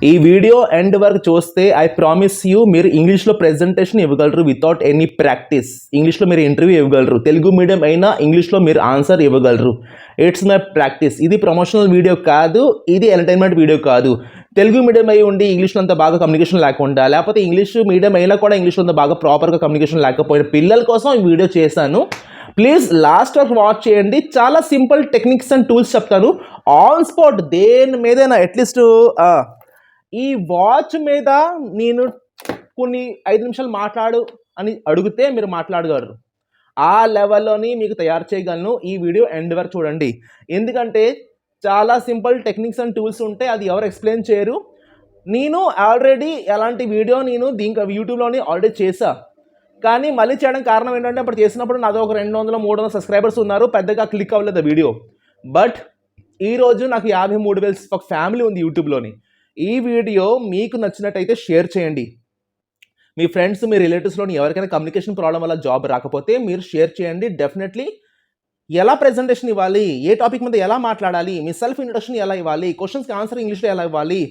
ఈ video end వరకు చూస్తే ఐ ప్రామిస్ యూ మీరు ఇంగ్లీష్లో ప్రెజెంటేషన్ ఇవ్వగలరు వితౌట్ ఎనీ ప్రాక్టీస్. ఇంగ్లీష్లో మీరు ఇంటర్వ్యూ ఇవ్వగలరు, తెలుగు మీడియం అయినా ఇంగ్లీష్లో మీరు ఆన్సర్ ఇవ్వగలరు. It's my practice. ఇది ప్రమోషనల్ వీడియో కాదు, ఇది ఎంటర్టైన్మెంట్ వీడియో కాదు. తెలుగు మీడియం అయి ఉండి ఇంగ్లీష్లో అంత బాగా కమ్యూనికేషన్ లేకుండా, లేకపోతే ఇంగ్లీష్ మీడియం అయినా కూడా ఇంగ్లీష్లో అంత బాగా ప్రాపర్గా కమ్యూనికేషన్ లేకపోయిన పిల్లల కోసం ఈ వీడియో చేశాను. ప్లీజ్ లాస్ట్ వరకు వాచ్ చేయండి. చాలా సింపుల్ టెక్నిక్స్ అండ్ టూల్స్ చెప్తాను ఆన్ స్పాట్. దేని మీదైనా అట్లీస్ట్ ఈ వాచ్ మీద నేను కొన్ని 5 నిమిషాలు మాట్లాడు అని అడిగితే మీరు మాట్లాడగలరు. ఆ లెవెల్లోని మీకు తయారు చేయగలను. ఈ వీడియో ఎండ్ వరకు చూడండి, ఎందుకంటే చాలా సింపుల్ టెక్నిక్స్ అండ్ టూల్స్ ఉంటే అది ఎవరు ఎక్స్ప్లెయిన్ చేయరు. నేను ఆల్రెడీ అలాంటి వీడియో నేను దీనికి యూట్యూబ్లోని ఆల్రెడీ చేశా, కానీ మళ్ళీ చేయడం కారణం ఏంటంటే అప్పుడు చేసినప్పుడు నాదో ఒక 200-300 సబ్స్క్రైబర్స్ ఉన్నారు, పెద్దగా క్లిక్ అవ్వలేదు ఆ వీడియో. బట్ ఈరోజు నాకు 53,000 ఒక ఫ్యామిలీ ఉంది యూట్యూబ్లోని. ఈ వీడియో మీకు నచ్చినట్టయితే షేర్ చేయండి. మీ ఫ్రెండ్స్, మీ రిలేటివ్స్లోని ఎవరికైనా కమ్యూనికేషన్ ప్రాబ్లం వల్ల జాబ్ రాకపోతే మీరు షేర్ చేయండి. డెఫినెట్లీ ఎలా ప్రెజెంటేషన్ ఇవ్వాలి, ఏ టాపిక్ మీద ఎలా మాట్లాడాలి, మీ సెల్ఫ్ ఇంట్రొడక్షన్ ఎలా ఇవ్వాలి, క్వశ్చన్స్కి ఆన్సర్ ఇంగ్లీష్లో ఎలా ఇవ్వాలి,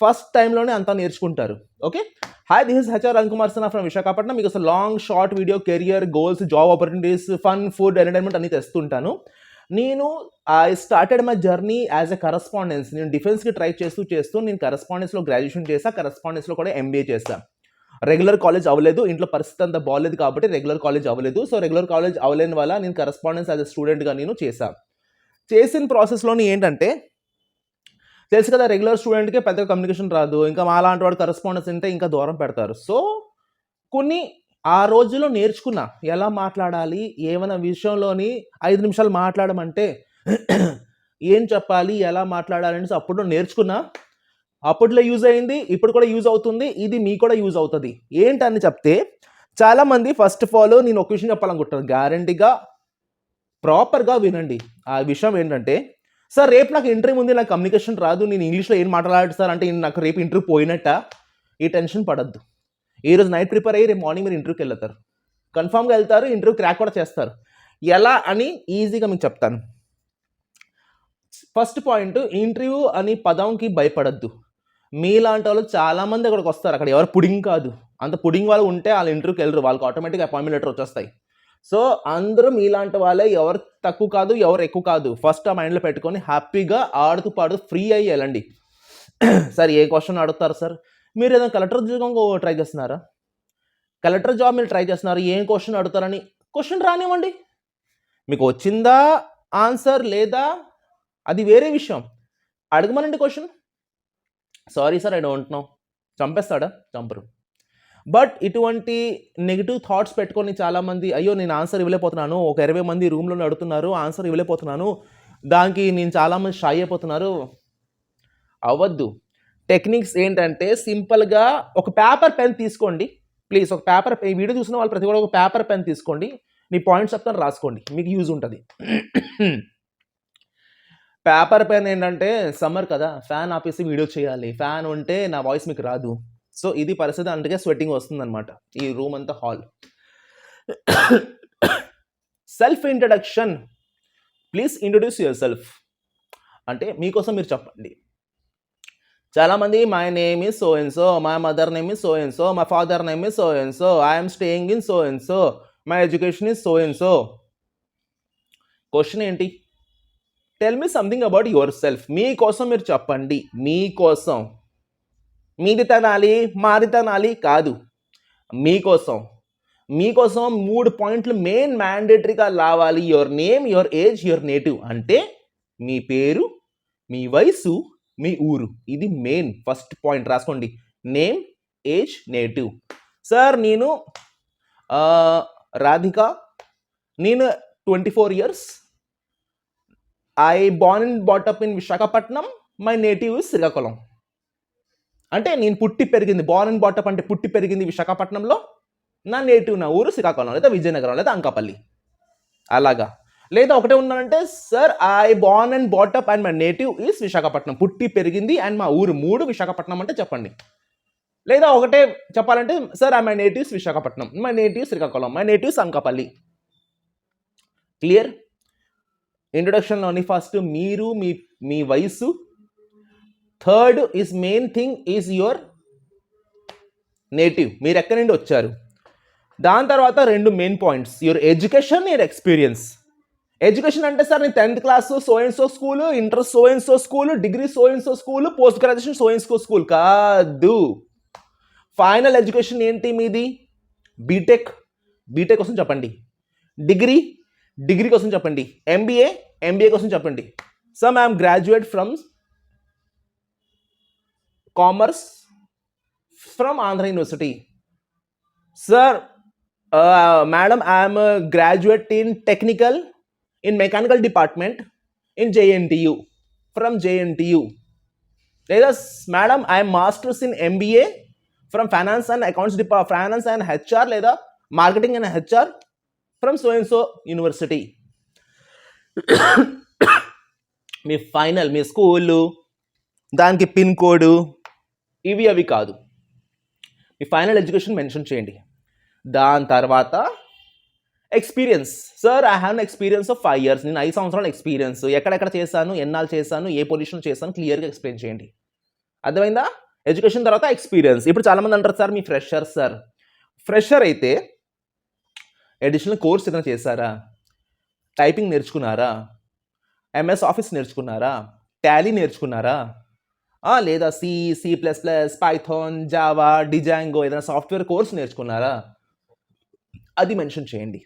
ఫస్ట్ టైంలోనే అంతా నేర్చుకుంటారు. Okay, hi, this is HR Ravikumar Sana from Visakhapatnam. మీకు అసలు long short video, career goals, job opportunities, fun, food, entertainment అన్ని తెస్తుంటాను. నేను I started my journey as a correspondence. నేను డిఫెన్స్కి ట్రై చేస్తూ నేను కరస్పాండెన్స్లో గ్రాడ్యుయేషన్ చేశా, కరస్పాండెన్స్లో కూడా ఎంబీఏ చేశాను. రెగ్యులర్ కాలేజ్ అవ్వలేదు, ఇంట్లో పరిస్థితి అంతా బాగలేదు కాబట్టి రెగ్యులర్ కాలేజ్ అవ్వలేదు. సో రెగ్యులర్ కాలేజ్ అవ్వలేని వల్ల నేను కరస్పాండెన్స్ యాజ్ ఎ స్టూడెంట్గా నేను చేశాను. చేసిన ప్రాసెస్లోని ఏంటంటే తెలుసు కదా, రెగ్యులర్ స్టూడెంట్కే పెద్దగా కమ్యూనికేషన్ రాదు, ఇంకా మా లాంటి వాడు కరస్పాండెన్స్ అంటే ఇంకా దూరం పెడతారు. సో కొన్ని ఆ రోజులో నేర్చుకున్నా ఎలా మాట్లాడాలి, ఏమైనా విషయంలోని 5 నిమిషాలు మాట్లాడమంటే ఏం చెప్పాలి, ఎలా మాట్లాడాలి అనేసి అప్పుడు నేర్చుకున్నా. అప్పట్లో యూజ్ అయింది, ఇప్పుడు కూడా యూజ్ అవుతుంది. ఇది మీకు కూడా యూజ్ అవుతుంది. ఏంటని చెప్తే చాలామంది ఫస్ట్ ఆఫ్ ఆల్ నేను ఒక విషయం చెప్పాలనుకుంటున్నాను, గ్యారంటీగా ప్రాపర్గా వినండి. ఆ విషయం ఏంటంటే, సార్ రేపు నాకు ఇంటర్వ్యూ ఉంది, నాకు కమ్యూనికేషన్ రాదు, నేను ఇంగ్లీష్లో ఏం మాట్లాడాలి సార్ అంటే నాకు రేపు ఇంటర్వ్యూ పోయినట్ట. ఈ టెన్షన్ పడద్దు. ఈరోజు నైట్ ప్రిపేర్ అయ్యి రేపు మార్నింగ్ మీరు ఇంటర్వ్యూకి వెళ్తారు, కన్ఫామ్గా వెళ్తారు, ఇంటర్వ్యూ క్రాక్ కూడా చేస్తారు. ఎలా అని ఈజీగా మీకు చెప్తాను. ఫస్ట్ పాయింట్, ఇంటర్వ్యూ అని పదంకి భయపడద్దు. మీలాంటి వాళ్ళు చాలామంది అక్కడికి వస్తారు, అక్కడ ఎవరు పుడింగ్ కాదు. అంత పుడింగ్ వాళ్ళు ఉంటే వాళ్ళు ఇంటర్వ్యూకి వెళ్ళరు, వాళ్ళకి ఆటోమేటిక్గా అపాయింట్మెంట్ లెటర్ వచ్చేస్తాయి. సో అందరూ మీలాంటి వాళ్ళే, ఎవరు తక్కువ కాదు, ఎవరు ఎక్కువ కాదు. ఫస్ట్ ఆ మైండ్లో పెట్టుకొని హ్యాపీగా ఆడుతూ పాడుతూ ఫ్రీ అయ్యి వెళ్ళండి. సార్ ఏ క్వశ్చన్ అడుగుతారు సార్? మీరు ఏదైనా కలెక్టర్ ఉద్యోగం ట్రై చేస్తున్నారా? కలెక్టర్ జాబ్ మీరు ట్రై చేస్తున్నారు, ఏం క్వశ్చన్ అడుగుతారని క్వశ్చన్ రానివ్వండి. మీకు వచ్చిందా ఆన్సర్ లేదా అది వేరే విషయం, అడగమనండి question. Sorry sir I don't know, చంపేస్తాడా? చంపరు. బట్ ఇటువంటి నెగిటివ్ థాట్స్ పెట్టుకొని చాలామంది, అయ్యో నేను ఆన్సర్ ఇవ్వలేకపోతున్నాను, ఒక 20 మంది రూమ్లో అడుగుతున్నారు, ఆన్సర్ ఇవ్వలేకపోతున్నాను, దానికి నేను చాలామంది షై అయిపోతున్నారు. అవ్వద్దు. టెక్నిక్స్ ఏంటంటే సింపుల్గా ఒక పేపర్ పెన్ తీసుకోండి ప్లీజ్. ఒక పేపర్, ఈ వీడియో చూసిన వాళ్ళు ప్రతి ఒక్కరు ఒక పేపర్ పెన్ తీసుకోండి, మీ పాయింట్స్ చెప్తాను, రాసుకోండి, మీకు యూజ్ ఉంటుంది. పేపర్ పెన్ ఏంటంటే సమ్మర్ కదా, ఫ్యాన్ ఆపేసి వీడియో చేయాలి, ఫ్యాన్ ఉంటే నా వాయిస్ మీకు రాదు. సో ఇది పరిస్థితి, అందుకే స్వెట్టింగ్ వస్తుందన్నమాట ఈ రూమ్ అంతా, hall. Self introduction. Please introduce yourself అంటే మీకోసం మీరు చెప్పండి. చాలామంది my name is so and so, my mother name is so and so, my father name is so and so, I'm staying in so and so, my education is so and so. Question ఏంటి? Tell me something about yourself. మీకోసం మీరు చెప్పండి. మీకోసం, మీది తనాలి మాది తనాలి కాదు, మీకోసం. మీకోసం 3 పాయింట్లు మెయిన్ మ్యాండేటరీగా రావాలి. Your name, your age, your native. అంటే మీ పేరు, మీ వయసు, మీ ఊరు. ఇది మెయిన్ ఫస్ట్ పాయింట్, రాసుకోండి. Name, age, native. సార్ నేను రాధిక, నేను 24 years, I born and బాటప్ in Visakhapatnam, my native is Srikakulam. అంటే నేను పుట్టి పెరిగింది, బార్న్ అండ్ బాటప్ అంటే పుట్టి పెరిగింది విశాఖపట్నంలో, నా నేటివ్, నా ఊరు శ్రీకాకుళం లేదా విజయనగరం లేదా అంకాపల్లి. అలాగా. లేదా ఒకటే ఉన్నానంటే, sir I born and బాటప్ and my native is Visakhapatnam, పుట్టి పెరిగింది అండ్ మా ఊరు 3 విశాఖపట్నం అంటే చెప్పండి. లేదా ఒకటే చెప్పాలంటే, sir my natives Visakhapatnam, my native Srikakulam, my natives Ankapalli. Clear? ఇంట్రొడక్షన్లోని ఫస్ట్ మీరు, మీ వయసు, third is main thing is your native, మీరు ఎక్కడి నుండి వచ్చారు. దాని తర్వాత రెండు main points, your education, your experience. Education అంటే సార్ నేను 10th class so and so school, inter so and so school, degree so and so school, post graduation so and so school కాదు. ఫైనల్ ఎడ్యుకేషన్ ఏంటి మీది? BTech, BTech కోసం చెప్పండి. Degree, degree కోసం చెప్పండి. MBA, MBA కోసం చెప్పండి. Some I'm graduate from commerce from Andhra university. Sir madam I'm graduate in technical in mechanical department in JNTU from JNTU. లేదా madam I masters in MBA from finance and accounts finance and HR లేదా marketing and HR from so and so university. Me final me school దానికి pin code ఇవి అవి కాదు, మీ final education mention చేయండి. దాని తర్వాత experience. Sir I have experience of 5 years, నేను 5 సంవత్సరాల ఎక్స్పీరియన్స్, ఎక్కడెక్కడ చేశాను, ఎన్నాళ్ళు చేశాను, ఏ పొజిషన్ చేశాను, క్లియర్గా ఎక్స్ప్లెయిన్ చేయండి. అర్థమైందా? ఎడ్యుకేషన్ తర్వాత ఎక్స్పీరియన్స్. ఇప్పుడు చాలామంది అంటారు సార్ మీ ఫ్రెషర్. సార్ ఫ్రెషర్ అయితే అడిషనల్ కోర్స్ ఏదైనా చేశారా, టైపింగ్ నేర్చుకున్నారా, MS ఆఫీస్ నేర్చుకున్నారా, టాలీ నేర్చుకున్నారా, లేదా C++, పైథాన్, జావా, డిజాంగో ఏదైనా సాఫ్ట్వేర్ కోర్స్ నేర్చుకున్నారా, అది మెన్షన్ చేయండి.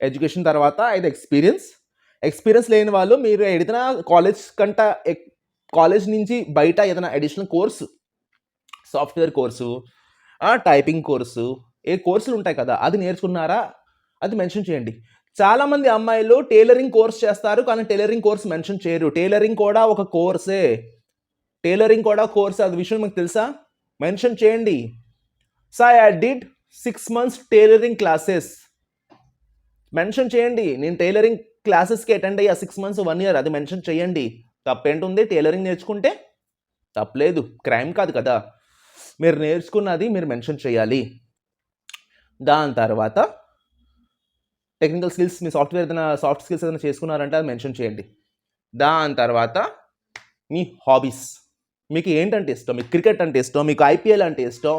ఎడ్యుకేషన్ తర్వాత ఇది ఎక్స్పీరియన్స్. ఎక్స్పీరియన్స్ లేని వాళ్ళు మీరు ఏదైనా కాలేజ్ నుంచి బయట ఏదైనా additional course, software course, typing course, ఏ కోర్సులు ఉంటాయి కదా అది నేర్చుకున్నారా, అది మెన్షన్ చేయండి. చాలామంది అమ్మాయిలు టైలరింగ్ కోర్స్ చేస్తారు కానీ టైలరింగ్ కోర్స్ మెన్షన్ చేయరు. టైలరింగ్ కూడా ఒక కోర్సే, టైలరింగ్ కూడా కోర్స్, అది విషయం మీకు తెలుసా? మెన్షన్ చేయండి. So I did 6 months tailoring classes, mention చేయండి. నేను టైలరింగ్ క్లాసెస్కి అటెండ్ అయ్యా 6 months 1 year, అది మెన్షన్ చేయండి. తప్పేంటుంది? టైలరింగ్ నేర్చుకుంటే తప్పలేదు, క్రైమ్ కాదు కదా. మీరు నేర్చుకున్నది మీరు మెన్షన్ చేయాలి. దాని తర్వాత టెక్నికల్ స్కిల్స్, మీ సాఫ్ట్వేర్ ఏదైనా సాఫ్ట్ స్కిల్స్ ఏదైనా చేసుకున్నారంటే అది మెన్షన్ చేయండి. దాని తర్వాత మీ హాబీస్, మీకు ఏంటంటే ఇష్టం, మీకు క్రికెట్ అంటే ఇష్టం, మీకు IPL అంటే ఇష్టం,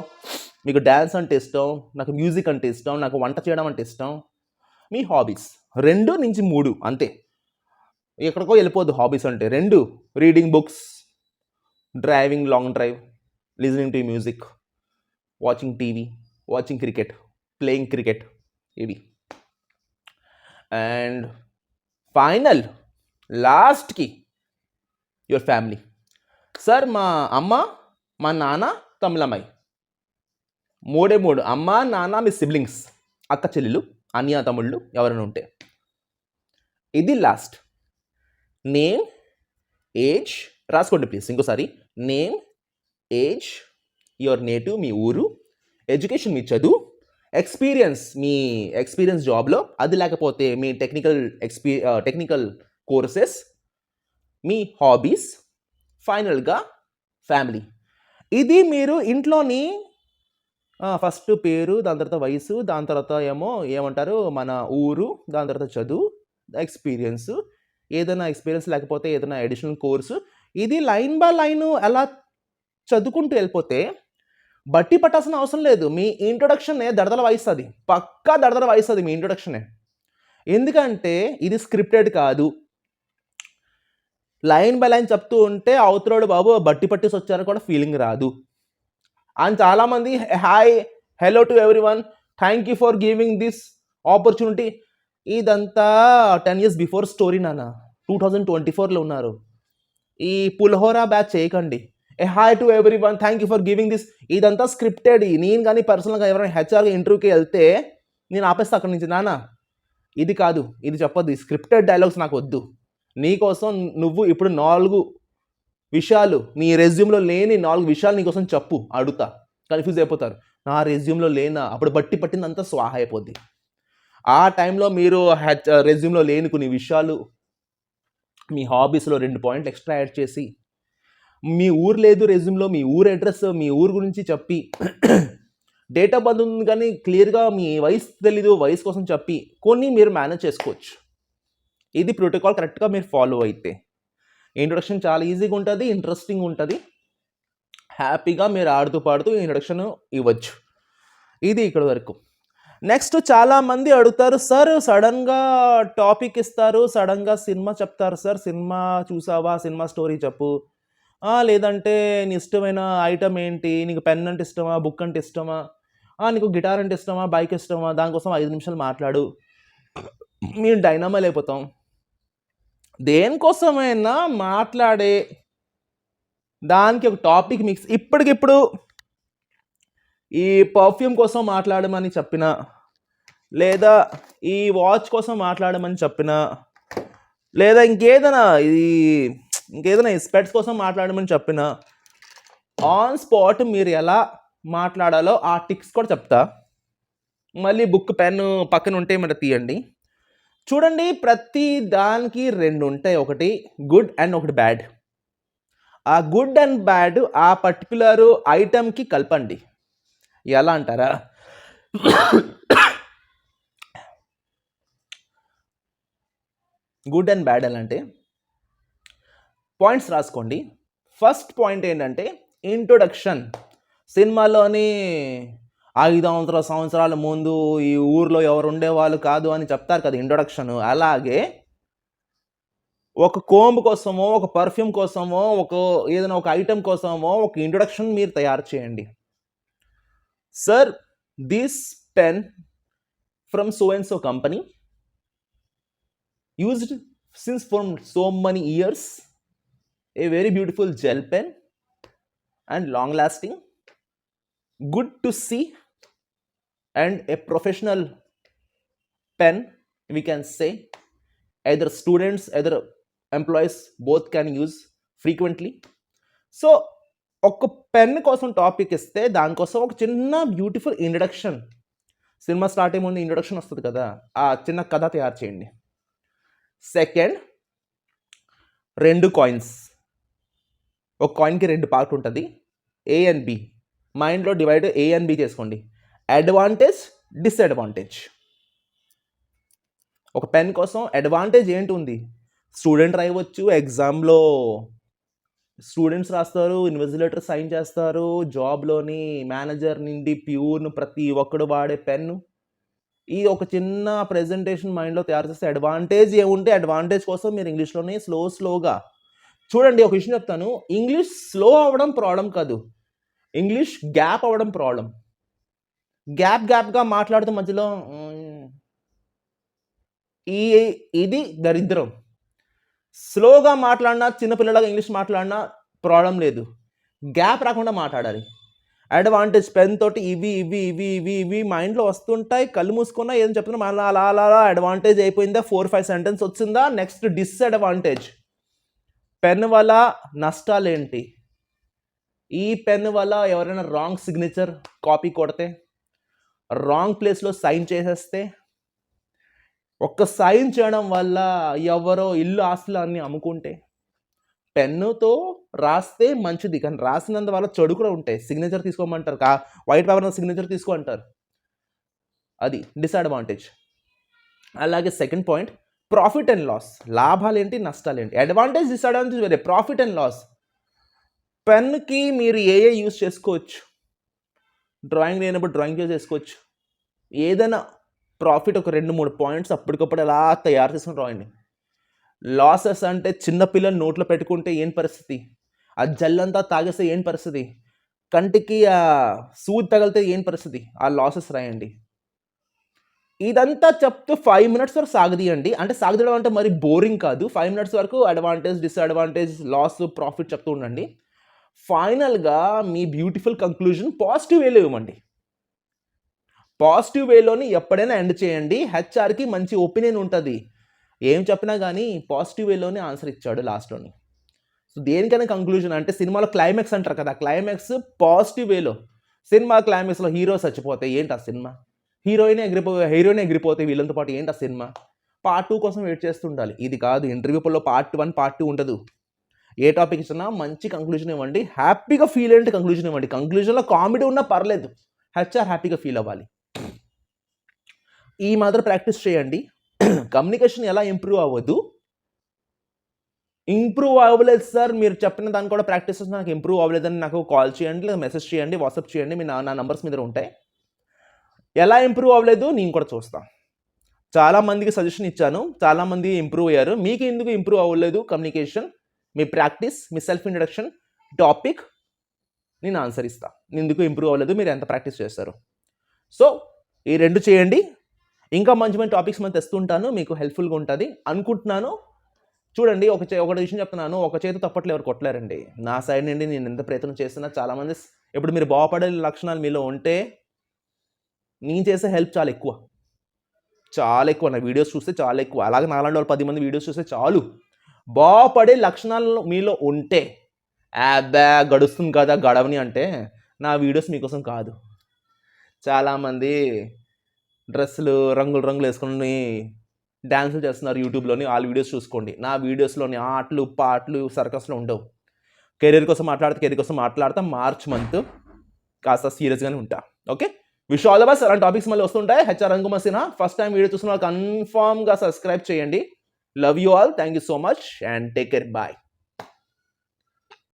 మీకు డ్యాన్స్ అంటే ఇష్టం, నాకు మ్యూజిక్ అంటే ఇష్టం, నాకు వంట చేయడం అంటే ఇష్టం. మీ హాబీస్ 2 నుంచి 3 అంతే, ఎక్కడికో వెళ్ళిపోద్దు. హాబీస్ అంటే 2, reading books, driving long drive, listening to music, watching TV, watching cricket, playing cricket, ఇవి. అండ్ ఫైనల్ లాస్ట్కి యువర్ ఫ్యామిలీ. సార్ మా అమ్మ, మా నాన్న, తమిళమ్మాయి, 3 అమ్మ, నాన్న, మీ సిబ్లింగ్స్, అక్క చెల్లెలు, అన్నయ్య తమ్ముళ్ళు ఎవరైనా ఉంటే. ఇది లాస్ట్. నేమ్, ఏజ్ రాసుకోండి ప్లీజ్ ఇంకోసారి. నేమ్, ఏజ్, యువర్ నేటివ్ మీ ఊరు, ఎడ్యుకేషన్ మీ చదువు, ఎక్స్పీరియన్స్ మీ ఎక్స్పీరియన్స్ జాబ్లో, అది లేకపోతే మీ టెక్నికల్ కోర్సెస్, మీ హాబీస్, ఫైనల్గా ఫ్యామిలీ. ఇది మీరు ఇంట్లోని ఫస్ట్ పేరు, దాని తర్వాత వయసు, దాని తర్వాత ఏమంటారు మన ఊరు, దాని తర్వాత చదువు, ఎక్స్పీరియన్స్, ఏదైనా ఎక్స్పీరియన్స్ లేకపోతే ఏదైనా అడిషనల్ కోర్సు, ఇది లైన్ బై లైన్ అలా చదువుకుంటూ వెళ్ళిపోతే బట్టి పట్టాల్సిన అవసరం లేదు. మీ ఇంట్రొడక్షనే దడదల వాయిస్తుంది, పక్కా దడదల వాయిస్తుంది మీ ఇంట్రొడక్షనే. ఎందుకంటే ఇది స్క్రిప్టెడ్ కాదు. లైన్ బై లైన్ చెప్తూ ఉంటే అవతలోడు బాబు బట్టి పట్టేసి వచ్చారని కూడా ఫీలింగ్ రాదు. అండ్ చాలామంది hi, hello to everyone, thank you for giving this opportunity, ఇదంతా 10 years బిఫోర్ స్టోరీ నాన్న. 2024లో ఉన్నారు. ఈ పుల్హోరా బ్యాచ్ చేయకండి. Hi to everyone, thank you for giving this, ఇదంతా స్క్రిప్టెడ్. నేను కానీ పర్సనల్గా ఎవరైనా HR ఇంటర్వ్యూకి వెళ్తే నేను ఆపేస్తా అక్కడి నుంచి. నాన్న ఇది కాదు, ఇది చెప్పొద్దు, స్క్రిప్టెడ్ డైలాగ్స్ నాకు వద్దు. నీకోసం నువ్వు ఇప్పుడు 4 విషయాలు, నీ రెజ్యూమ్లో లేని 4 విషయాలు నీకోసం చెప్పు, అడుగుతా. కన్ఫ్యూజ్ అయిపోతారు. నా రెజ్యూమ్లో లేనా, అప్పుడు బట్టి పట్టిందంతా స్వాహ అయిపోద్ది. ఆ టైంలో మీరు రెజ్యూమ్లో లేని కొన్ని విషయాలు, మీ హాబీస్లో 2 పాయింట్లు ఎక్స్ట్రా యాడ్ చేసి, మీ ఊరు లేదు రెజ్యూమ్లో, మీ ఊరు అడ్రస్, మీ ఊరు గురించి చెప్పి, డేట్ ఆఫ్ బర్త్ ఉంది కానీ క్లియర్గా మీ వయసు తెలీదు, వయసు కోసం చెప్పి కొన్ని మీరు మేనేజ్ చేసుకోవచ్చు. ఇది ప్రోటోకాల్ కరెక్ట్గా మీరు ఫాలో అయితే. ఇంట్రొడక్షన్ చాలా ఈజీగా ఉంటుంది, ఇంట్రెస్టింగ్ ఉంటుంది. హ్యాపీగా మీరు ఆడుతూ పాడుతూ ఇంట్రొడక్షన్ ఇవ్వచ్చు. ఇది ఇక్కడ వరకు. నెక్స్ట్ చాలామంది అడుగుతారు, సార్ సడన్గా టాపిక్ ఇస్తారు, సడన్గా సినిమా చెప్తారు సార్, సినిమా చూసావా, సినిమా స్టోరీ చెప్పు, లేదంటే నీ ఇష్టమైన ఐటమ్ ఏంటి, నీకు పెన్ అంటే ఇష్టమా, బుక్ అంటే ఇష్టమా, నీకు గిటార్ అంటే ఇష్టమా, బైక్ ఇష్టమా, దానికోసం 5 నిమిషాలు మాట్లాడు, మేము డైనామాలు అయిపోతాం. దేనికోసమైనా మాట్లాడే దానికి ఒక టాపిక్ మిక్స్. ఇప్పటికిప్పుడు ఈ పర్ఫ్యూమ్ కోసం మాట్లాడమని చెప్పిన, లేదా ఈ వాచ్ కోసం మాట్లాడమని చెప్పిన, లేదా ఇంకేదైనా స్పెట్స్ కోసం మాట్లాడమని చెప్పిన, ఆన్ స్పాట్ మీరు ఎలా మాట్లాడాలో ఆ టిక్స్ కూడా చెప్తా. మళ్ళీ బుక్ పెన్ పక్కన ఉంటే మరి తీయండి. చూడండి, ప్రతి దానికి 2 ఉంటాయి, ఒకటి గుడ్ అండ్ ఒకటి బ్యాడ్. ఆ గుడ్ అండ్ బ్యాడ్ ఆ పర్టికులర్ ఐటమ్కి కలపండి. ఎలా అంటారా, గుడ్ అండ్ బ్యాడ్ ఎలా అంటే పాయింట్స్ రాసుకోండి. ఫస్ట్ పాయింట్ ఏంటంటే ఇంట్రొడక్షన్. సినిమాలోని 500 సంవత్సరాల ముందు ఈ ఊర్లో ఎవరు ఉండేవాళ్ళు కాదు అని చెప్తారు కదా ఇంట్రొడక్షన్. అలాగే ఒక కోంబ్ కోసమో, ఒక పర్ఫ్యూమ్ కోసమో, ఏదైనా ఒక ఐటమ్ కోసమో ఒక ఇంట్రొడక్షన్ మీరు తయారు చేయండి. Sir, this pen from so and so company, used since for so many years, a very beautiful gel pen and long lasting, good to see, and a professional pen, we can say. Either students, either employees, both can use frequently. So ఒక pen కోసం topic ఇస్తే దానికోసం ఒక చిన్న beautiful introduction, cinema start అయ్యే ముందు introduction వస్తుంది కదా, ఆ చిన్న కథ తయారు చేయండి. Second, 2 coins. ఒక కాయిన్కి 2 పార్ట్ ఉంటుంది, ఏ అండ్ బి. మైండ్లో డివైడ్ ఏ అండ్ బి చేసుకోండి. Advantage, disadvantage. ఒక పెన్ కోసం అడ్వాంటేజ్ ఏంటి ఉంది, స్టూడెంట్ రాయవచ్చు, ఎగ్జామ్లో స్టూడెంట్స్ రాస్తారు, ఇన్విజిలేటర్ సైన్ చేస్తారు, జాబ్లోని మేనేజర్ నుండి ప్యూర్ను ప్రతి ఒక్కడు వాడే పెన్ను. ఈ ఒక చిన్న ప్రెజెంటేషన్ మైండ్లో తయారు చేస్తే అడ్వాంటేజ్ ఏముంటే అడ్వాంటేజ్ కోసం మీరు ఇంగ్లీష్లోనే స్లోగా చూడండి. ఒక విషయం చెప్తాను, ఇంగ్లీష్ స్లో అవ్వడం ప్రాబ్లం కాదు, ఇంగ్లీష్ గ్యాప్ అవ్వడం ప్రాబ్లం. గ్యాప్గా మాట్లాడుతూ మధ్యలో ఇది దరిద్రం. స్లోగా మాట్లాడినా, చిన్నపిల్లలాగా ఇంగ్లీష్ మాట్లాడినా ప్రాబ్లం లేదు, గ్యాప్ రాకుండా మాట్లాడాలి. అడ్వాంటేజ్ పెన్ తోటి ఇవి మైండ్లో వస్తుంటాయి, కళ్ళు మూసుకున్నా ఏం చెప్తున్నా మళ్ళీ అలా అడ్వాంటేజ్ అయిపోయిందా, 4-5 సెంటెన్స్ వచ్చిందా. Next disadvantage. పెన్ వల్ల నష్టాలేంటి, ఈ పెన్ వల్ల ఎవరైనా రాంగ్ సిగ్నేచర్ కాపీ కొడితే, రాంగ్ ప్లేస్లో సైన్ చేసేస్తే, ఒక్క సైన్ చేయడం వల్ల ఎవరో ఇల్లు ఆస్తులు అన్నీ అమ్ముకుంటే, పెన్నుతో రాస్తే మంచిది కానీ రాసినంత వల్ల చెడు కూడా ఉంటాయి. సిగ్నేచర్ తీసుకోమంటారు, వైట్ పేపర్ సిగ్నేచర్ తీసుకో అంటారు, అది డిసడ్వాంటేజ్. అలాగే second point, profit and loss. లాభాలేంటి, నష్టాలేంటి. అడ్వాంటేజ్, డిసడ్వాంటేజ్ వేరే. ప్రాఫిట్ అండ్ లాస్, పెన్కి మీరు ఏ యూజ్ చేసుకోవచ్చు. డ్రాయింగ్ లేనప్పుడు డ్రాయింగ్ చేసుకోవచ్చు. ఏదైనా ప్రాఫిట్ ఒక 2-3 పాయింట్స్ అప్పటికప్పుడు ఎలా తయారు చేసుకుని రాయండి. లాసెస్ అంటే చిన్నపిల్లలు నోట్లో పెట్టుకుంటే ఏం పరిస్థితి, ఆ జల్లంతా తాగేస్తే ఏం పరిస్థితి, కంటికి ఆ సూది తగిలితే ఏం పరిస్థితి, ఆ లాసెస్ రాయండి. ఇదంతా చెప్తూ 5 minutes వరకు సాగదీయండి. అంటే సాగదీయడం అంటే మరి బోరింగ్ కాదు. 5 minutes వరకు అడ్వాంటేజ్, డిసడ్వాంటేజ్, లాస్, ప్రాఫిట్ చెప్తూ ఉండండి. ఫైనల్గా మీ బ్యూటిఫుల్ కంక్లూజన్ పాజిటివ్ వేలో ఇవ్వండి. పాజిటివ్ వేలోని ఎప్పుడైనా ఎండ్ చేయండి. హెచ్ఆర్కి మంచి ఒపీనియన్ ఉంటుంది, ఏం చెప్పినా కానీ పాజిటివ్ వేలోనే ఆన్సర్ ఇచ్చాడు లాస్ట్లోని. సో దేనికైనా కంక్లూజన్ అంటే సినిమాలో క్లైమాక్స్ అంటారు కదా, క్లైమాక్స్ పాజిటివ్ వేలో. సినిమా క్లైమాక్స్లో హీరో చచ్చిపోతే ఏంటి ఆ సినిమా, హీరోయిన్ ఎగిరిపోతే వీళ్ళంతో పాటు ఏంటి ఆ సినిమా. పార్ట్ 2 కోసం వెయిట్ చేస్తుండాలి. ఇది కాదు, ఇంటర్వ్యూలో పార్ట్ 1, పార్ట్ 2 ఉండదు. ఏ టాపిక్ ఇచ్చినా మంచి కంక్లూజన్ ఇవ్వండి, హ్యాపీగా ఫీల్ అయ్యేంటి కంక్లూజన్ ఇవ్వండి. కంక్లూజన్లో కామెడీ ఉన్నా పర్లేదు, హెచ్ఆర్ హ్యాపీగా ఫీల్ అవ్వాలి. ఈ మాత్రం ప్రాక్టీస్ చేయండి. కమ్యూనికేషన్ ఎలా ఇంప్రూవ్ అవ్వదు, ఇంప్రూవ్ అవ్వలేదు సార్, మీరు చెప్పిన దాన్ని కూడా ప్రాక్టీస్ చేస్తే నాకు ఇంప్రూవ్ అవ్వలేదని నాకు కాల్ చేయండి, లేదా మెసేజ్ చేయండి, వాట్సాప్ చేయండి, మీ నా నంబర్స్ మీద ఉంటాయి. ఎలా ఇంప్రూవ్ అవ్వలేదు నేను కూడా చూస్తాను. చాలామందికి సజెషన్ ఇచ్చాను, చాలామంది ఇంప్రూవ్ అయ్యారు. మీకు ఎందుకు ఇంప్రూవ్ అవ్వలేదు? కమ్యూనికేషన్, మీ ప్రాక్టీస్, మీ సెల్ఫ్ ఇంట్రడక్షన్, టాపిక్, నేను ఆన్సర్ ఇస్తాను. ఎందుకు ఇంప్రూవ్ అవ్వలేదు, మీరు ఎంత ప్రాక్టీస్ చేస్తారు. సో ఈ 2 చేయండి. ఇంకా మంచి మంచి టాపిక్స్ మనం తెస్తుంటాను, మీకు హెల్ప్ఫుల్గా ఉంటుంది అనుకుంటున్నాను. చూడండి, ఒకటి విషయం చెప్తున్నాను, ఒక చేతి తప్పట్లు ఎవరు కొట్టలేరండి. నా సైడ్ నుండి నేను ఎంత ప్రయత్నం చేస్తున్నా, చాలామంది ఇప్పుడు మీరు బాగుపడే లక్షణాలు మీలో ఉంటే నేను చేసే హెల్ప్ చాలా ఎక్కువ, చాలా ఎక్కువ. నా వీడియోస్ చూస్తే చాలా ఎక్కువ. అలాగే నాలాంటి వాళ్ళు 10 మంది వీడియోస్ చూస్తే చాలు. బాగుపడే లక్షణాలు మీలో ఉంటే అబ్బా గడుస్తుంది కదా గడవని అంటే నా వీడియోస్ మీకోసం కాదు. చాలామంది డ్రెస్సులు రంగులు రంగులు వేసుకొని డ్యాన్సులు చేస్తున్నారు యూట్యూబ్లోని, వాళ్ళ వీడియోస్ చూసుకోండి. నా వీడియోస్లోని ఆటలు పాటలు సర్కస్లో ఉండవు. కెరీర్ కోసం మాట్లాడతా. మార్చ్ మంత్ కాస్త సీరియస్గానే ఉంటా. Okay, wish all the best. అలాంటి టాపిక్స్ మళ్ళీ వస్తుంటాయి. HR Ranguma Sinha. First time video చూసిన వాళ్ళు కన్ఫామ్గా సబ్స్క్రైబ్ చేయండి. Love you all, thank you so much and take care, bye.